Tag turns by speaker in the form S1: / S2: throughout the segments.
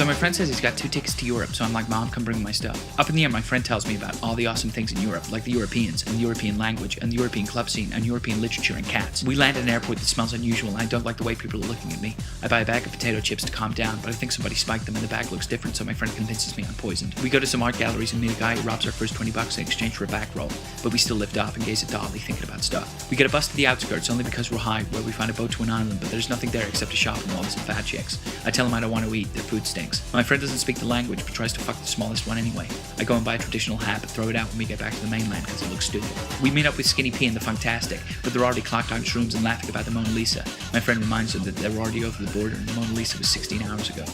S1: So my friend says he's got 2 tickets to Europe, so I'm like, Mom, come bring my stuff. Up in the air, my friend tells me about all the awesome things in Europe, like the Europeans, and the European language, and the European club scene, and European literature and cats. We land at an airport that smells unusual, and I don't like the way people are looking at me. I buy a bag of potato chips to calm down, but I think somebody spiked them and the bag looks different, so my friend convinces me I'm poisoned. We go to some art galleries and meet a guy who robs our first $20 in exchange for a Backroll, but we still lift off and gaze at Dolly, thinking about stuff. We get a bus to the outskirts only because we're high, where we find a boat to an island, but there's nothing there except a shopping mall with some fat chicks. I tell him I don't want to eat, their food stinks. My friend doesn't speak the language, but tries to fuck the smallest one anyway. I go and buy a traditional hat, but throw it out when we get back to the mainland because it looks stupid. We meet up with Skinny P and the Funktastic, but they're already clocked on shrooms and laughing about the Mona Lisa. My friend reminds them that they were already over the border and the Mona Lisa was 16 hours ago.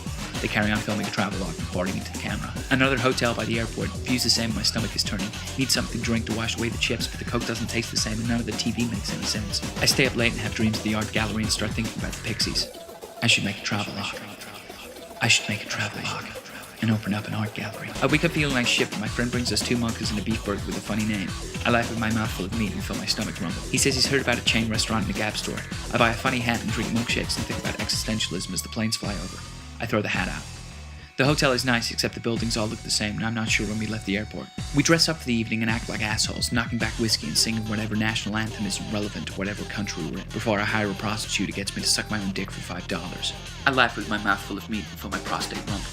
S1: They carry on filming a travelogue and farting into the camera. Another hotel by the airport. View's the same, my stomach is turning. Need something to drink to wash away the chips, but the Coke doesn't taste the same and none of the TV makes any sense. I stay up late and have dreams of the art gallery and start thinking about the Pixies. I should make a travelogue. I should make a travelogue and open up an art gallery. I wake up feeling like shit, but my friend brings us 2 monkeys and a beef burger with a funny name. I laugh with my mouth full of meat and feel my stomach rumble. He says he's heard about a chain restaurant in a Gap store. I buy a funny hat and drink milkshakes and think about existentialism as the planes fly over. I throw the hat out. The hotel is nice, except the buildings all look the same, and I'm not sure when we left the airport. We dress up for the evening and act like assholes, knocking back whiskey and singing whatever national anthem is relevant to whatever country we're in, before I hire a prostitute who gets me to suck my own dick for $5. I laugh with my mouth full of meat and feel my prostate rumble.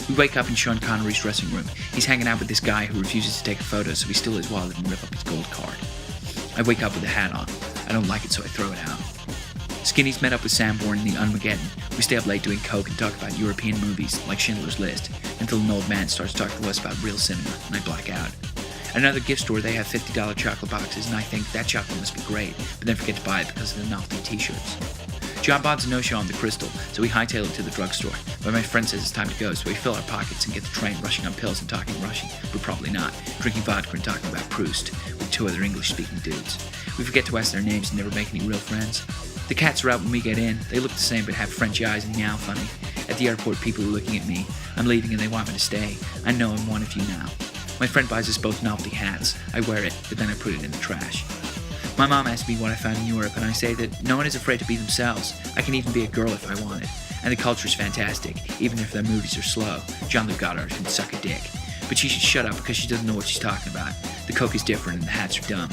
S1: We wake up in Sean Connery's dressing room. He's hanging out with this guy who refuses to take a photo, so we steal his wallet and rip up his gold card. I wake up with the hat on. I don't like it, so I throw it out. Skinny's met up with Samborne in the Unmageddon. We stay up late doing coke and talk about European movies, like Schindler's List, until an old man starts talking to us about real cinema, and I black out. At another gift store, they have $50 chocolate boxes, and I think that chocolate must be great, but then forget to buy it because of the novelty t-shirts. John Bob's a no-show on the Crystal, so we hightail it to the drugstore, but my friend says it's time to go, so we fill our pockets and get the train rushing on pills and talking Russian, but probably not, drinking vodka and talking about Proust, with 2 other English-speaking dudes. We forget to ask their names and never make any real friends. The cats are out when we get in. They look the same but have French eyes and meow funny. At the airport, people are looking at me. I'm leaving and they want me to stay. I know I'm one of you now. My friend buys us both novelty hats. I wear it, but then I put it in the trash. My mom asks me what I found in Europe, and I say that no one is afraid to be themselves. I can even be a girl if I wanted. And the culture's fantastic, even if their movies are slow. Jean-Luc Godard can suck a dick. But she should shut up because she doesn't know what she's talking about. The Coke is different and the hats are dumb.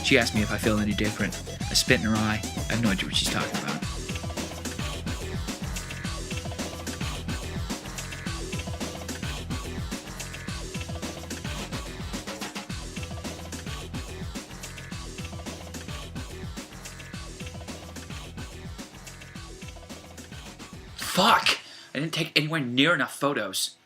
S1: She asks me if I feel any different. I spit in her eye. I have no idea what she's talking about. Fuck! I didn't take anywhere near enough photos.